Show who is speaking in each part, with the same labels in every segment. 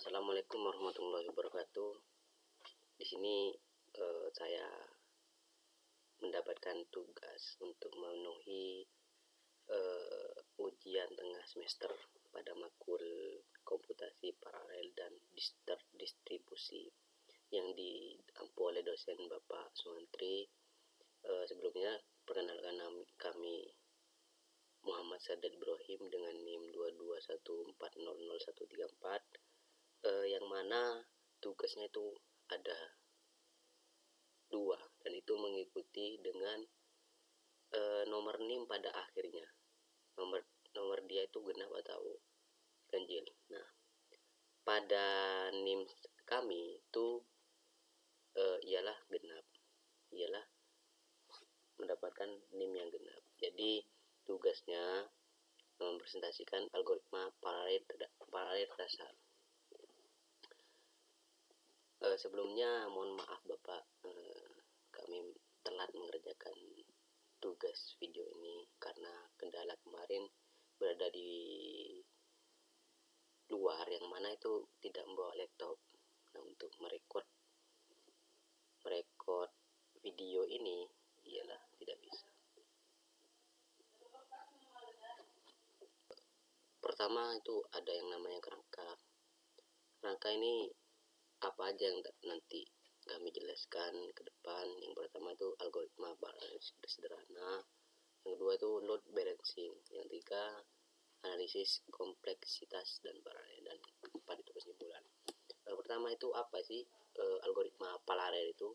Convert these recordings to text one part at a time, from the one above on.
Speaker 1: Assalamualaikum warahmatullahi wabarakatuh. Di sini saya mendapatkan tugas untuk memenuhi ujian tengah semester pada makul komputasi paralel dan distribusi yang diampu oleh dosen Bapak Sumantri. Sebelumnya perkenalkan kami Muhammad Sadad Ibrahim dengan NIM 221400134, yang mana tugasnya itu ada 2 dan itu mengikuti dengan nomor NIM pada akhirnya. Nomor dia itu genap atau ganjil. Nah, pada NIM kami itu ialah genap, ialah mendapatkan NIM yang genap. Jadi tugasnya mempresentasikan algoritma paralel dasar. Sebelumnya mohon maaf Bapak, kami telat mengerjakan tugas video ini karena kendala kemarin berada di luar, yang mana itu tidak membawa laptop. Nah, untuk merekod video ini ialah tidak bisa. Pertama itu ada yang namanya kerangka. Kerangka ini apa aja yang nanti kami jelaskan ke depan. Yang pertama itu algoritma paralel sederhana, yang kedua itu load balancing, yang ketiga analisis kompleksitas dan paralel, dan keempat itu kesimpulan. Pertama itu apa sih algoritma paralel itu?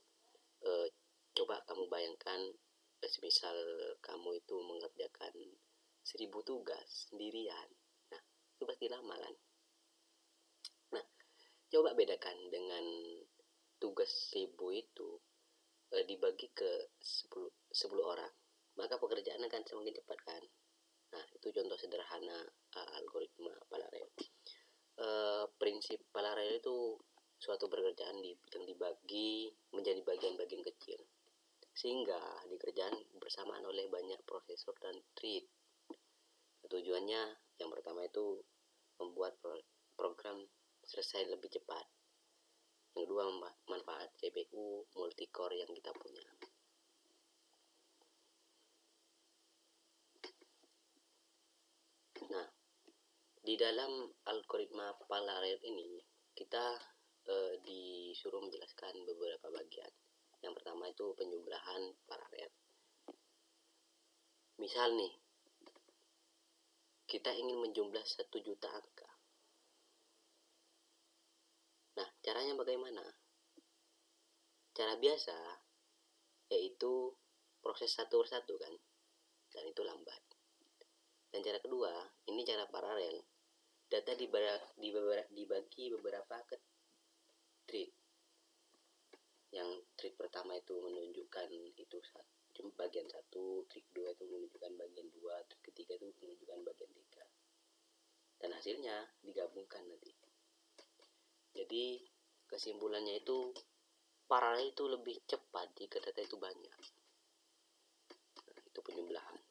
Speaker 1: Coba kamu bayangkan, semisal kamu itu mengerjakan 1000 tugas sendirian. Nah, itu pasti lama kan? Nah, coba bedakan dengan tugas 1000 itu dibagi ke 10 orang, maka pekerjaan akan semakin cepat kan? Nah, itu contoh sederhana algoritma paralel. Prinsip paralel itu suatu pekerjaan yang dibagi menjadi bagian-bagian kecil, sehingga dikerjakan bersamaan oleh banyak prosesor dan thread. Tujuannya yang pertama itu membuat program selesai lebih cepat. Yang kedua, manfaat CPU multicore yang kita punya. Nah, di dalam algoritma paralel ini kita disuruh menjelaskan beberapa bagian. Yang pertama itu penjumlahan paralel. Misal nih, kita ingin menjumlah 1 juta angka. Nah, caranya bagaimana? Cara biasa yaitu proses satu persatu kan, dan itu lambat. Dan cara kedua, ini cara paralel. Data dibagi beberapa ke thread. Yang thread pertama itu menunjukkan itu bagian 1, thread 2 itu menunjukkan bagian 2, thread ketiga itu menunjukkan bagian 3. Dan hasilnya digabungkan nanti. Jadi kesimpulannya itu paralel itu lebih cepat jika data itu banyak. Nah, itu penjumlahan.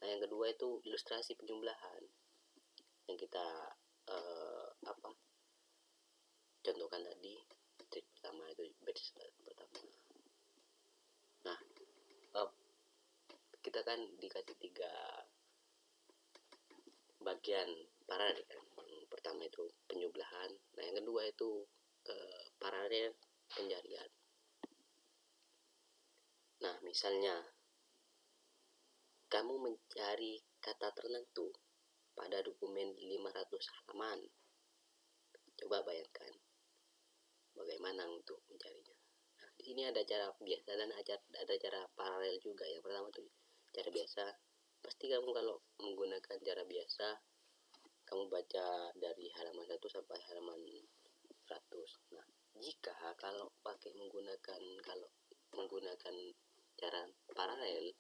Speaker 1: Nah, yang kedua itu ilustrasi penjumlahan yang kita contohkan tadi. Thread pertama itu batch pertama. Nah, kita kan dikasih 3 bagian paralel kan. Yang pertama itu penjumlahan, nah yang kedua itu paralel pencarian. Nah, misalnya kamu mencari kata tertentu pada dokumen 500 halaman. Coba bayangkan bagaimana untuk mencarinya. Nah, di sini ada cara biasa dan ada cara paralel juga. Yang pertama itu cara biasa. Pasti kamu kalau menggunakan cara biasa, kamu baca dari halaman 1 sampai halaman 100. Nah, jika kalau menggunakan cara paralel,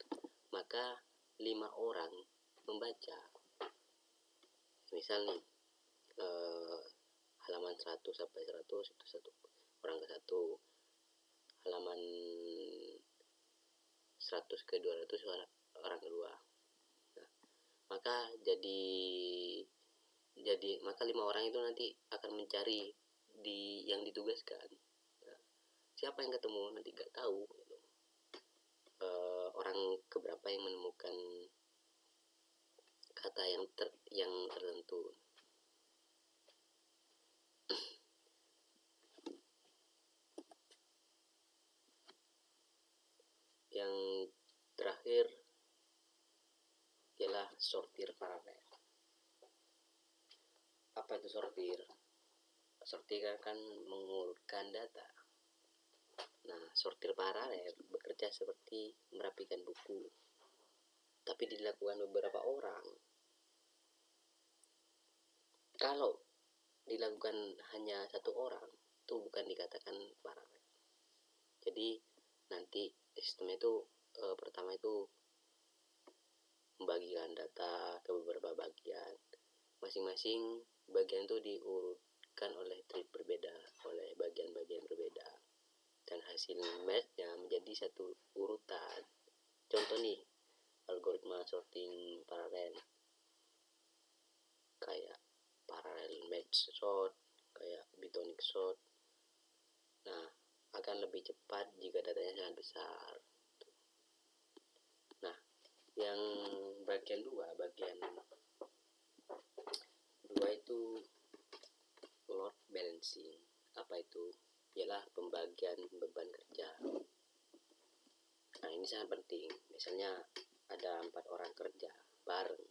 Speaker 1: maka 5 orang membaca. Misal nih, halaman 100 sampai 100 itu 1 orang ke 1, halaman 100 ke 200 orang kedua. Nah, maka 5 orang itu nanti akan mencari yang ditugaskan. Nah, siapa yang ketemu nanti nggak tahu gitu. Orang keberapa yang menemukan kata yang tertentu. Yang terakhir ialah sortir paralel. Apa itu sortir? Sortir kan mengurutkan data. Nah, sortir paralel bekerja seperti merapikan buku, tapi dilakukan beberapa orang. Kalau dilakukan hanya satu orang, itu bukan dikatakan paralel. Jadi nanti sistemnya itu pertama itu membagikan data ke beberapa bagian. Masing-masing bagian itu diurutkan oleh thread berbeda, oleh bagian-bagian berbeda. Dan hasil match-nya menjadi satu urutan. Contoh nih, algoritma sorting paralel. Kayak parallel match sort, kayak bitonic sort. Nah, akan lebih cepat jika datanya sangat besar. Nah, yang bagian dua itu load balancing. Apa itu? Ialah pembagian beban kerja. Nah, ini sangat penting. Misalnya ada 4 orang kerja bareng.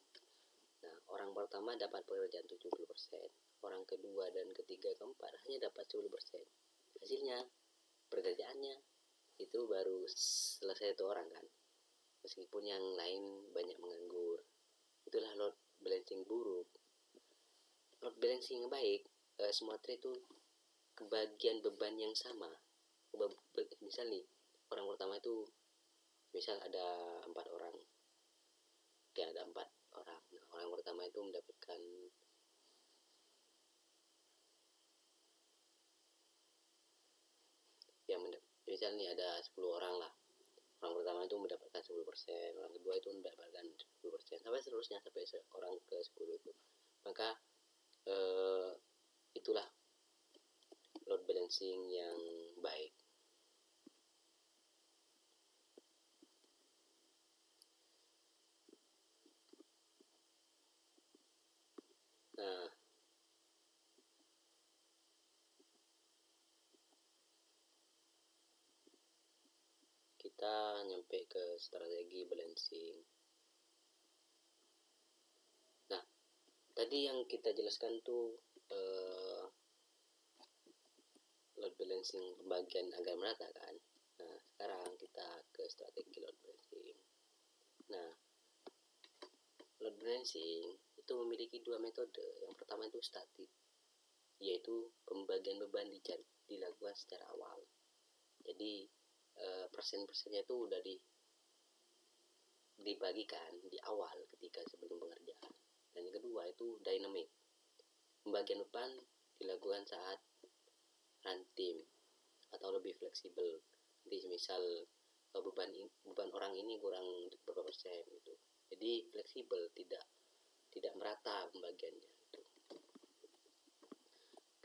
Speaker 1: Nah, orang pertama dapat pekerjaan 70%, orang kedua dan ketiga keempat hanya dapat 10%. Hasilnya pekerjaannya itu baru selesai 1 orang kan, meskipun yang lain banyak menganggur. Itulah load balancing buruk. Load balancing yang baik, semua trade itu kebagian beban yang sama. Misal nih, orang pertama itu misal ada 4 orang, ada 4 orang. Nah, orang pertama itu mendapatkan misal nih ada 10 orang lah. Orang pertama itu mendapatkan 10%, orang kedua itu mendapatkan 10%, sampai seterusnya sampai orang ke 10 itu. Maka itulah load balancing yang baik. Nah, kita nyampe ke strategi balancing. Nah, tadi yang kita jelaskan tuh load balancing pembagian agar merata kan. Nah, sekarang kita ke strategi load balancing. Nah, load balancing itu memiliki 2 metode. Yang pertama itu statik, yaitu pembagian beban dilakukan secara awal. Jadi persen-persennya itu udah dibagikan di awal ketika sebelum pengerjaan. Dan yang kedua itu dynamic, pembagian beban dilakukan saat runtime atau lebih fleksibel. Jadi misal beban orang ini kurang berapa persen gitu, jadi fleksibel, tidak merata pembagiannya gitu.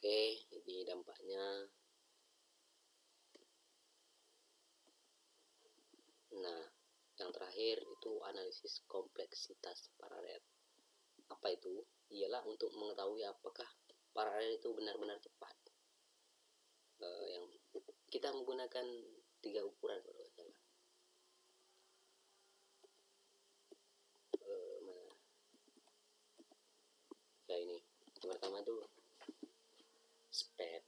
Speaker 1: Oke, jadi dampaknya. Nah, yang terakhir itu analisis kompleksitas paralel. Apa itu? Ialah untuk mengetahui apakah paralel itu benar-benar cepat. Yang kita menggunakan 3 ukuran kalau salah. Ya ini. Yang pertama itu speed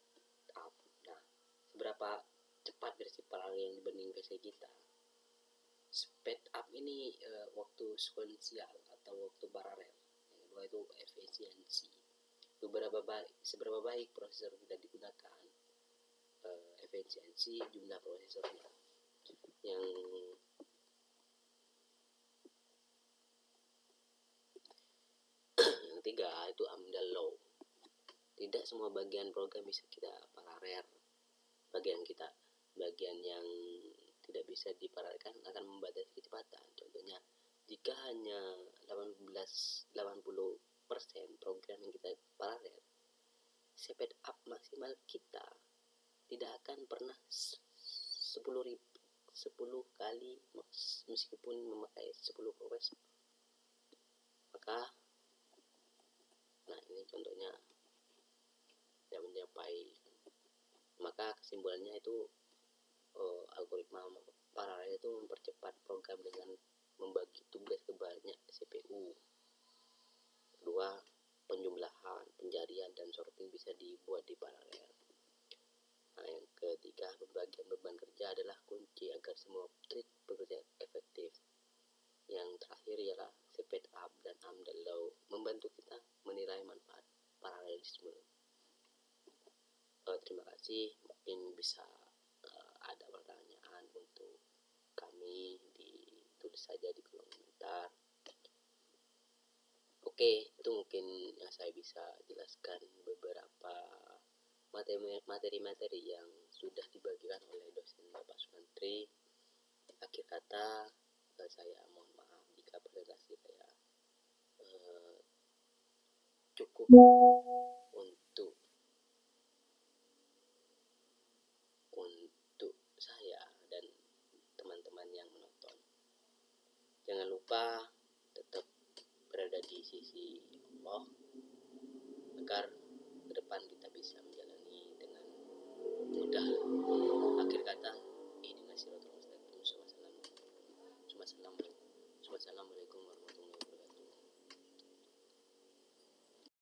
Speaker 1: up. Nah, seberapa cepat versi paralel dibanding versi kita. Speed up ini waktu sekuensial atau waktu paralel. Yang kedua itu efisiensi. Seberapa baik prosesor kita digunakan, efisiensi jumlah prosesornya. Yang ketiga itu Amdahl law. Tidak semua bagian program bisa kita paralel. Bagian yang tidak bisa diparalelkan akan membatasi kecepatan. Contohnya, jika hanya 80% program yang kita paralel, speed up maksimal kita tidak akan pernah 10 kali meskipun memakai 10 kws. Maka nah ini contohnya tidak mencapai. Maka kesimpulannya itu algoritma paralel itu mempercepat program dengan membagi tugas ke banyak CPU. Kedua, penjumlahan, penjarian, dan sorting bisa dibuat di paralel. Nah, yang ketiga, pembagian beban kerja adalah kunci agar semua thread bekerja efektif. Yang terakhir ialah speed up dan Amdahl law membantu kita menilai manfaat paralelisme. Terima kasih, mungkin bisa ada pertanyaan untuk kami, ditulis saja di kolom komentar. Oke, itu mungkin yang saya bisa jelaskan beberapa materi-materi yang sudah dibagikan oleh dosen Bapak Sumantri. Akhir kata, saya mohon maaf jika presentasi saya cukup